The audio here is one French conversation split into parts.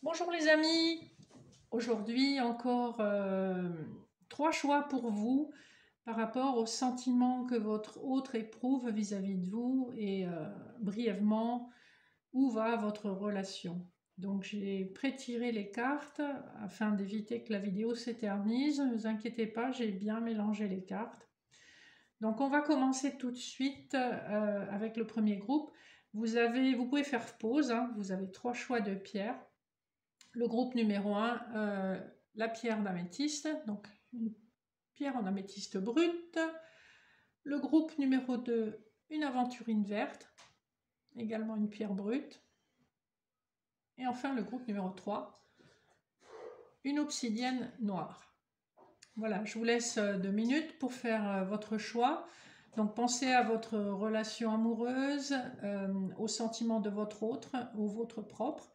Bonjour les amis, aujourd'hui encore 3 choix pour vous par rapport aux sentiments que votre autre éprouve vis-à-vis de vous et brièvement où va votre relation. Donc j'ai pré-tiré les cartes afin d'éviter que la vidéo s'éternise. Ne vous inquiétez pas, j'ai bien mélangé les cartes. Donc on va commencer tout de suite avec le premier groupe. Vous pouvez faire pause, hein, vous avez 3 choix de pierres. Le groupe numéro 1, la pierre d'améthyste, donc une pierre en améthyste brute. Le groupe numéro 2, une aventurine verte, également une pierre brute. Et enfin le groupe numéro 3, une obsidienne noire. Voilà, je vous laisse 2 minutes pour faire votre choix. Donc pensez à votre relation amoureuse, aux sentiments de votre autre ou votre propre.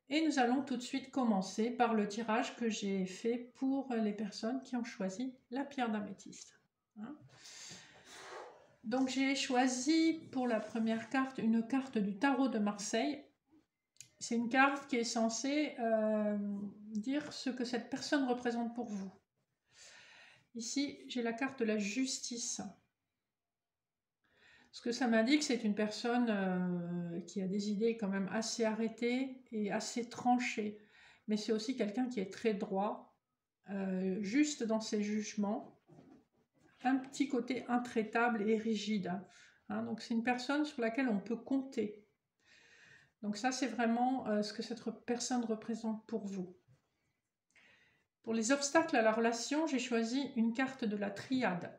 Et nous allons tout de suite commencer par le tirage que j'ai fait pour les personnes qui ont choisi la pierre d'améthyste. Donc j'ai choisi pour la première carte une carte du tarot de Marseille. C'est une carte qui est censée dire ce que cette personne représente pour vous. Ici, j'ai la carte de la justice. Ce que ça m'indique, c'est une personne qui a des idées quand même assez arrêtées et assez tranchées. Mais c'est aussi quelqu'un qui est très droit, juste dans ses jugements, un petit côté intraitable et rigide. Hein, donc c'est une personne sur laquelle on peut compter. Donc ça, c'est vraiment ce que cette personne représente pour vous. Pour les obstacles à la relation, j'ai choisi une carte de la triade.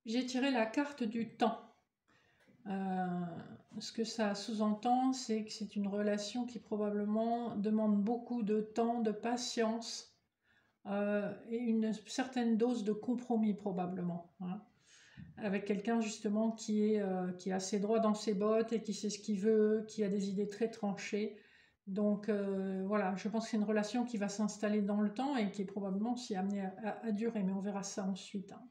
J'ai tiré la carte du temps. Ce que ça sous-entend, c'est que c'est une relation qui probablement demande beaucoup de temps, de patience et une certaine dose de compromis probablement. Hein, avec quelqu'un justement qui est assez droit dans ses bottes et qui sait ce qu'il veut, qui a des idées très tranchées. Donc voilà, je pense que c'est une relation qui va s'installer dans le temps et qui est probablement aussi amenée à durer, mais on verra ça ensuite. Hein.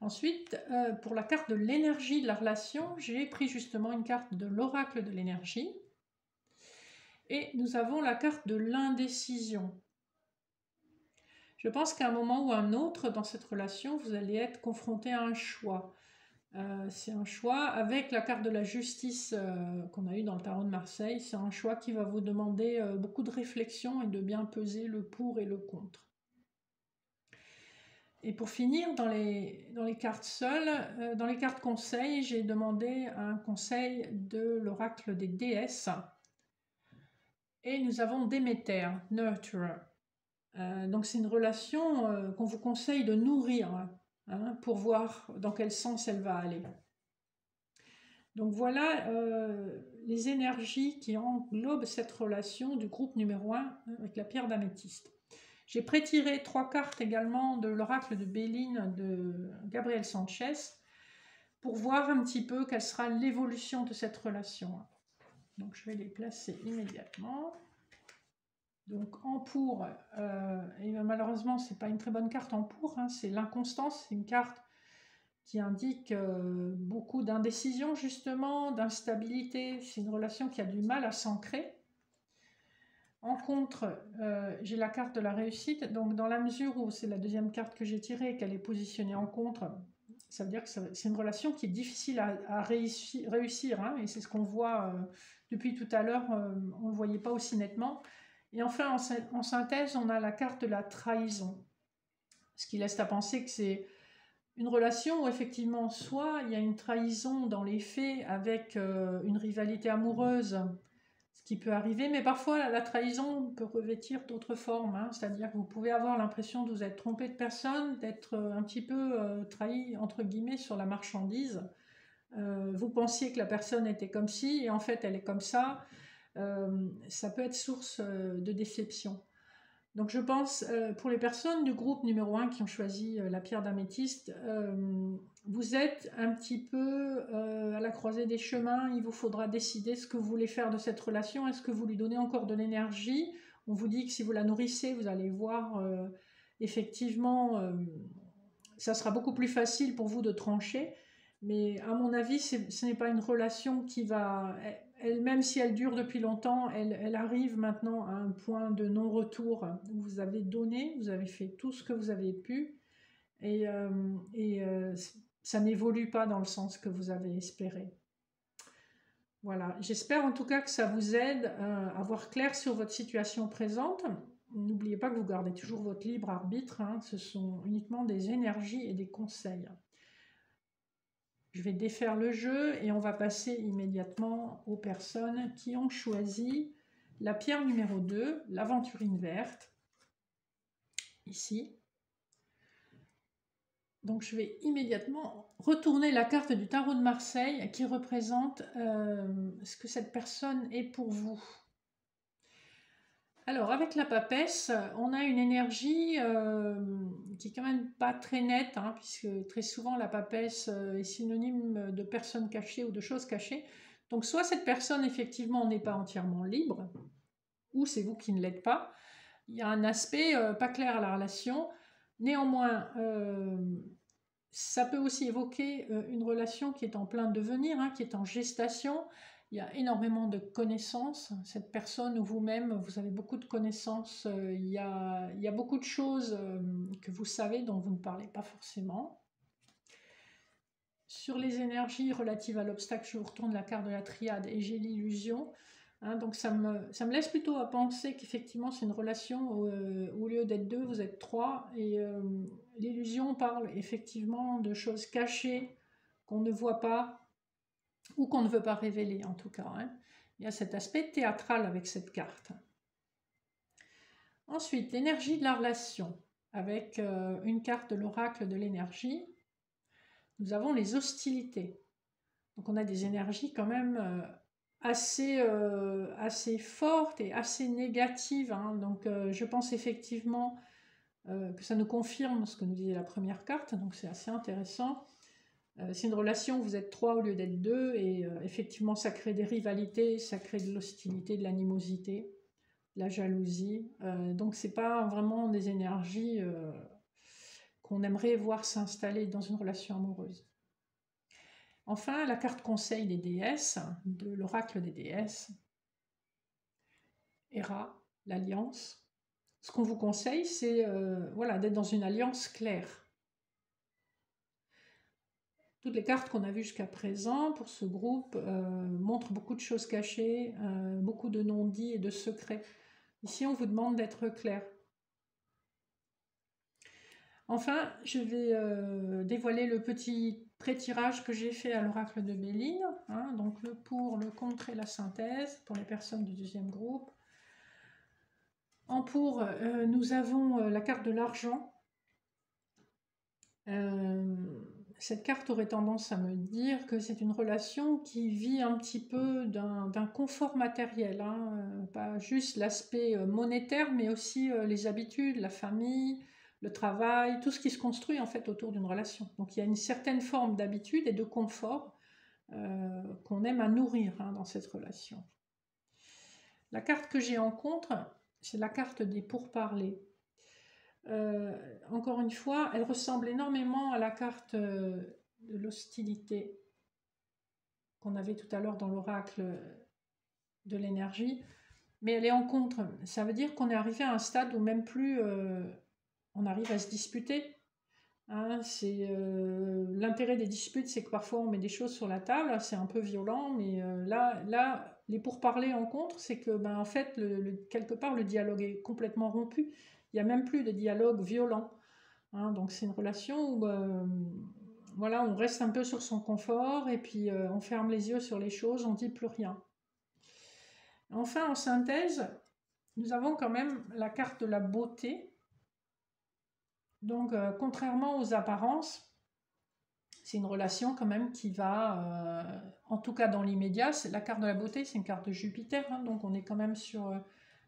Ensuite, pour la carte de l'énergie de la relation, j'ai pris justement une carte de l'oracle de l'énergie. Et nous avons la carte de l'indécision. Je pense qu'à un moment ou à un autre dans cette relation, vous allez être confronté à un choix. C'est un choix avec la carte de la justice qu'on a eue dans le tarot de Marseille. C'est un choix qui va vous demander beaucoup de réflexion et de bien peser le pour et le contre. Et pour finir, dans les cartes seules, dans les cartes conseils, j'ai demandé un conseil de l'oracle des déesses. Et nous avons Déméter, Nurturer. Donc c'est une relation qu'on vous conseille de nourrir hein, pour voir dans quel sens elle va aller. Donc voilà les énergies qui englobent cette relation du groupe numéro 1 avec la pierre d'améthyste. J'ai pré-tiré 3 cartes également de l'oracle de Béline de Gabriel Sanchez pour voir un petit peu quelle sera l'évolution de cette relation. Donc je vais les placer immédiatement. Donc en pour, et malheureusement c'est pas une très bonne carte en pour, hein, c'est l'inconstance, c'est une carte qui indique beaucoup d'indécision justement, d'instabilité, c'est une relation qui a du mal à s'ancrer. En contre, j'ai la carte de la réussite, donc dans la mesure où c'est la deuxième carte que j'ai tirée et qu'elle est positionnée en contre, ça veut dire que c'est une relation qui est difficile à réussir hein, et c'est ce qu'on voit depuis tout à l'heure, on ne le voyait pas aussi nettement. Et enfin, en synthèse, on a la carte de la trahison, ce qui laisse à penser que c'est une relation où effectivement, soit il y a une trahison dans les faits avec une rivalité amoureuse, ce qui peut arriver, mais parfois la trahison peut revêtir d'autres formes, hein, c'est-à-dire que vous pouvez avoir l'impression de vous être trompé de personne, d'être un petit peu trahi, entre guillemets, sur la marchandise. Vous pensiez que la personne était comme ci, et en fait elle est comme ça. Ça peut être source de déception. Donc je pense, pour les personnes du groupe numéro 1 qui ont choisi la pierre d'améthyste, vous êtes un petit peu à la croisée des chemins, il vous faudra décider ce que vous voulez faire de cette relation. Est-ce que vous lui donnez encore de l'énergie? On vous dit que si vous la nourrissez, vous allez voir effectivement, ça sera beaucoup plus facile pour vous de trancher. Mais à mon avis, ce n'est pas une relation qui va... même si elle dure depuis longtemps, elle arrive maintenant à un point de non-retour où vous avez donné, vous avez fait tout ce que vous avez pu, et, ça n'évolue pas dans le sens que vous avez espéré. Voilà, j'espère en tout cas que ça vous aide à voir clair sur votre situation présente. N'oubliez pas que vous gardez toujours votre libre arbitre, hein, ce sont uniquement des énergies et des conseils. Je vais défaire le jeu et on va passer immédiatement aux personnes qui ont choisi la pierre numéro 2, l'aventurine verte, ici. Donc je vais immédiatement retourner la carte du tarot de Marseille qui représente ce que cette personne est pour vous. Alors avec la papesse, on a une énergie qui est quand même pas très nette, hein, puisque très souvent la papesse est synonyme de personnes cachées ou de choses cachées. Donc soit cette personne effectivement n'est pas entièrement libre, ou c'est vous qui ne l'êtes pas. Il y a un aspect pas clair à la relation. Néanmoins, ça peut aussi évoquer une relation qui est en plein devenir, hein, qui est en gestation. Il y a énormément de connaissances. Cette personne ou vous-même, vous avez beaucoup de connaissances. Il y a beaucoup de choses que vous savez dont vous ne parlez pas forcément. Sur les énergies relatives à l'obstacle, je vous retourne la carte de la triade et j'ai l'illusion. Hein, donc ça me laisse plutôt à penser qu'effectivement c'est une relation où, au lieu d'être 2, vous êtes 3. Et l'illusion parle effectivement de choses cachées qu'on ne voit pas ou qu'on ne veut pas révéler en tout cas. Hein. Il y a cet aspect théâtral avec cette carte. Ensuite, l'énergie de la relation avec une carte de l'oracle de l'énergie. Nous avons les hostilités. Donc on a des énergies quand même assez fortes et assez négatives. Hein. Donc je pense effectivement que ça nous confirme ce que nous disait la première carte. Donc c'est assez intéressant. C'est une relation où vous êtes 3 au lieu d'être 2. Et effectivement ça crée des rivalités, ça crée de l'hostilité, de l'animosité, de la jalousie. Donc c'est pas vraiment des énergies qu'on aimerait voir s'installer dans une relation amoureuse. Enfin, la carte conseil des déesses, de l'oracle des déesses, Héra, l'alliance. Ce qu'on vous conseille, c'est voilà, d'être dans une alliance claire. Toutes les cartes qu'on a vues jusqu'à présent pour ce groupe montrent beaucoup de choses cachées, beaucoup de non-dits et de secrets. Ici, on vous demande d'être clair. Enfin, je vais dévoiler le petit pré-tirage que j'ai fait à l'oracle de Béline, hein, donc le pour, le contre et la synthèse pour les personnes du deuxième groupe. En pour, nous avons la carte de l'argent. Cette carte aurait tendance à me dire que c'est une relation qui vit un petit peu d'un confort matériel, hein, pas juste l'aspect monétaire, mais aussi les habitudes, la famille, le travail, tout ce qui se construit en fait autour d'une relation. Donc il y a une certaine forme d'habitude et de confort qu'on aime à nourrir hein, dans cette relation. La carte que j'ai en contre, c'est la carte des pourparlers. Encore une fois, elle ressemble énormément à la carte de l'hostilité qu'on avait tout à l'heure dans l'oracle de l'énergie, mais elle est en contre. Ça veut dire qu'on est arrivé à un stade où même plus on arrive à se disputer. Hein, l'intérêt des disputes, c'est que parfois on met des choses sur la table, c'est un peu violent, mais là, les pourparlers en contre, c'est que en fait, quelque part, le dialogue est complètement rompu. Il n'y a même plus de dialogue violent. Hein, donc c'est une relation où voilà, on reste un peu sur son confort et puis on ferme les yeux sur les choses, on ne dit plus rien. Enfin, en synthèse, nous avons quand même la carte de la beauté. Donc, contrairement aux apparences, c'est une relation quand même qui va, en tout cas dans l'immédiat, la carte de la beauté, c'est une carte de Jupiter, hein, donc on est quand même sur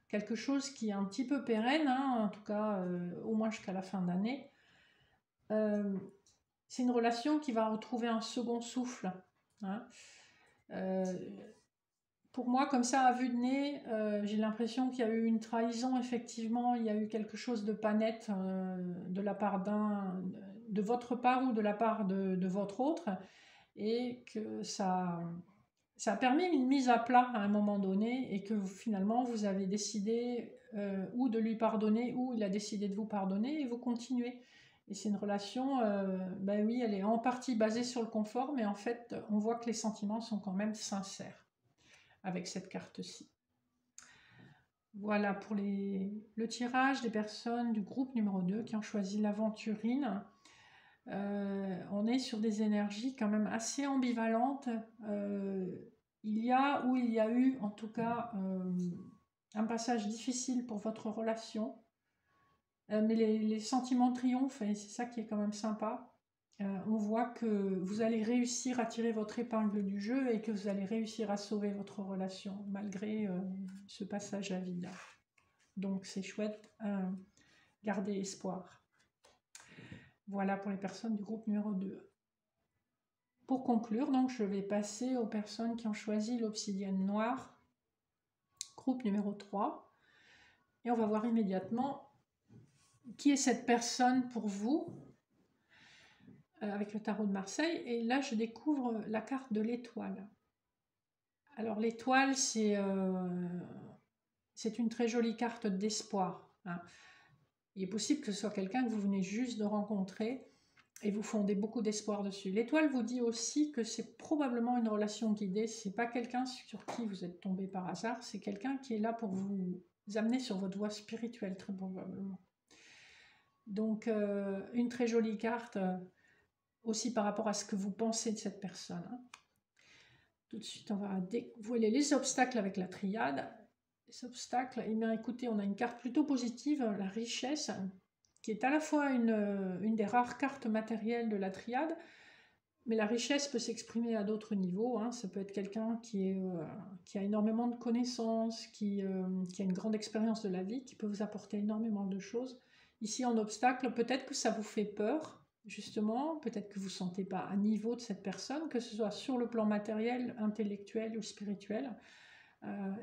quelque chose qui est un petit peu pérenne, hein, en tout cas au moins jusqu'à la fin d'année. C'est une relation qui va retrouver un second souffle. Hein. Pour moi, comme ça, à vue de nez, j'ai l'impression qu'il y a eu une trahison, effectivement, il y a eu quelque chose de pas net de la part de votre part ou de la part de votre autre. et que ça a permis une mise à plat à un moment donné et que finalement vous avez décidé ou de lui pardonner ou il a décidé de vous pardonner et vous continuez. Et c'est une relation, ben oui, elle est en partie basée sur le confort, mais en fait, on voit que les sentiments sont quand même sincères avec cette carte-ci. Voilà pour le tirage des personnes du groupe numéro 2 qui ont choisi l'aventurine. On est sur des énergies quand même assez ambivalentes. Il y a eu en tout cas un passage difficile pour votre relation. Mais les sentiments triomphent et c'est ça qui est quand même sympa. On voit que vous allez réussir à tirer votre épingle du jeu et que vous allez réussir à sauver votre relation malgré ce passage à vide. Donc c'est chouette, gardez espoir. Voilà pour les personnes du groupe numéro 2. Pour conclure, donc, je vais passer aux personnes qui ont choisi l'obsidienne noire, groupe numéro 3. Et on va voir immédiatement qui est cette personne pour vous, avec le tarot de Marseille. Et là, je découvre la carte de l'étoile. Alors l'étoile, c'est une très jolie carte d'espoir. Hein. Il est possible que ce soit quelqu'un que vous venez juste de rencontrer et vous fondez beaucoup d'espoir dessus. L'étoile vous dit aussi que c'est probablement une relation guidée. C'est pas quelqu'un sur qui vous êtes tombé par hasard, c'est quelqu'un qui est là pour vous amener sur votre voie spirituelle, très probablement. Donc, une très jolie carte aussi par rapport à ce que vous pensez de cette personne. Hein. Tout de suite, on va dévoiler les obstacles avec la triade. Les obstacles, eh bien écoutez, on a une carte plutôt positive, la richesse, qui est à la fois une des rares cartes matérielles de la triade, mais la richesse peut s'exprimer à d'autres niveaux. Hein. Ça peut être quelqu'un qui a énormément de connaissances, qui a une grande expérience de la vie, qui peut vous apporter énormément de choses. Ici, en obstacle, peut-être que ça vous fait peur, justement, peut-être que vous ne sentez pas à niveau de cette personne, que ce soit sur le plan matériel, intellectuel ou spirituel.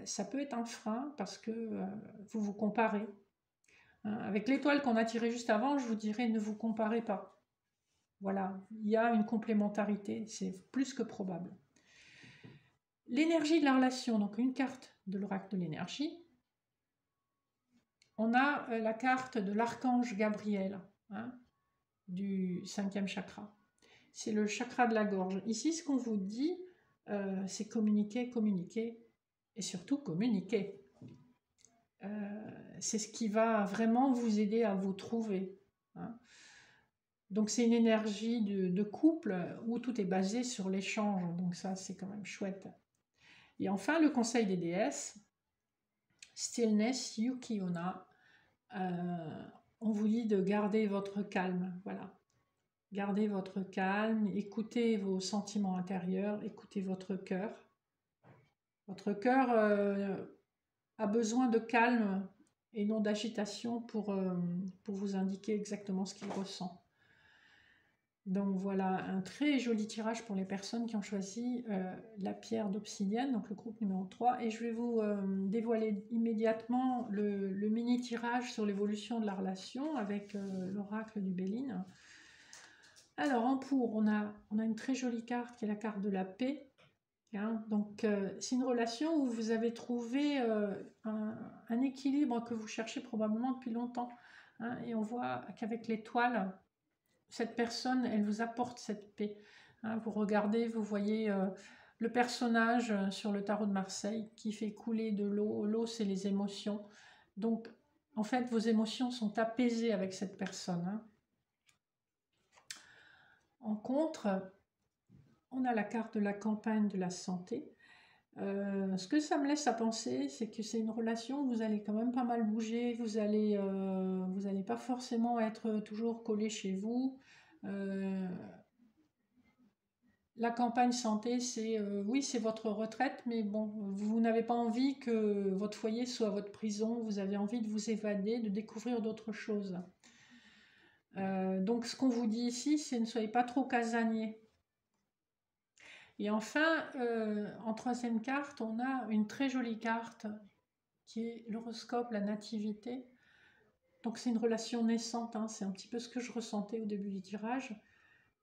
Ça peut être un frein parce que vous vous comparez. Avec l'étoile qu'on a tirée juste avant, je vous dirais ne vous comparez pas. Voilà, il y a une complémentarité, c'est plus que probable. L'énergie de la relation, donc une carte de l'oracle de l'énergie. On a la carte de l'archange Gabriel, hein, du 5e chakra. C'est le chakra de la gorge. Ici, ce qu'on vous dit, c'est communiquer, communiquer, et surtout communiquer. C'est ce qui va vraiment vous aider à vous trouver. Hein. Donc c'est une énergie de couple où tout est basé sur l'échange. Donc ça, c'est quand même chouette. Et enfin, le conseil des déesses, Stillness Yuki-onna. On vous dit de garder votre calme. Voilà. Gardez votre calme, écoutez vos sentiments intérieurs, écoutez votre cœur. Votre cœur a besoin de calme et non d'agitation pour vous indiquer exactement ce qu'il ressent. Donc voilà, un très joli tirage pour les personnes qui ont choisi la pierre d'obsidienne, donc le groupe numéro 3. Et je vais vous dévoiler immédiatement le mini tirage sur l'évolution de la relation avec l'oracle du Béline. Alors en pour, on a une très jolie carte qui est la carte de la paix. Hein, donc c'est une relation où vous avez trouvé un équilibre que vous cherchez probablement depuis longtemps. Hein, et on voit qu'avec l'étoile, cette personne, elle vous apporte cette paix. Hein, vous regardez, vous voyez le personnage sur le tarot de Marseille qui fait couler de l'eau. L'eau, c'est les émotions. Donc, en fait, vos émotions sont apaisées avec cette personne. Hein. En contre, on a la carte de la campagne de la santé. Ce que ça me laisse à penser, c'est que c'est une relation où vous allez quand même pas mal bouger, vous allez pas forcément être toujours collé chez vous. La campagne santé, c'est oui, c'est votre retraite, mais bon, vous n'avez pas envie que votre foyer soit votre prison, vous avez envie de vous évader, de découvrir d'autres choses. Donc ce qu'on vous dit ici, c'est ne soyez pas trop casanier. Et enfin, en troisième carte, on a une très jolie carte qui est l'horoscope, la nativité. Donc c'est une relation naissante, hein, c'est un petit peu ce que je ressentais au début du tirage.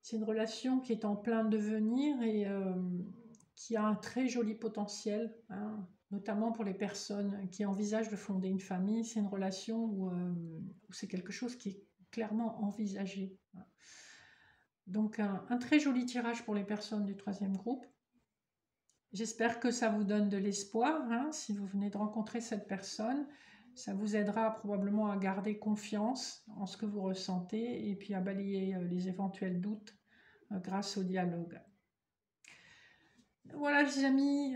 C'est une relation qui est en plein devenir et qui a un très joli potentiel, hein, notamment pour les personnes qui envisagent de fonder une famille. C'est une relation où c'est quelque chose qui est clairement envisagé. Donc un très joli tirage pour les personnes du troisième groupe. J'espère que ça vous donne de l'espoir, hein, si vous venez de rencontrer cette personne. Ça vous aidera probablement à garder confiance en ce que vous ressentez et puis à balayer les éventuels doutes grâce au dialogue. Voilà les amis,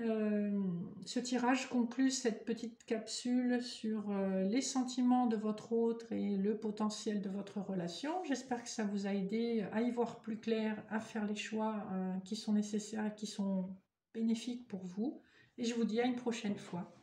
ce tirage conclut cette petite capsule sur les sentiments de votre autre et le potentiel de votre relation. J'espère que ça vous a aidé à y voir plus clair, à faire les choix qui sont nécessaires et qui sont bénéfiques pour vous. Et je vous dis à une prochaine fois.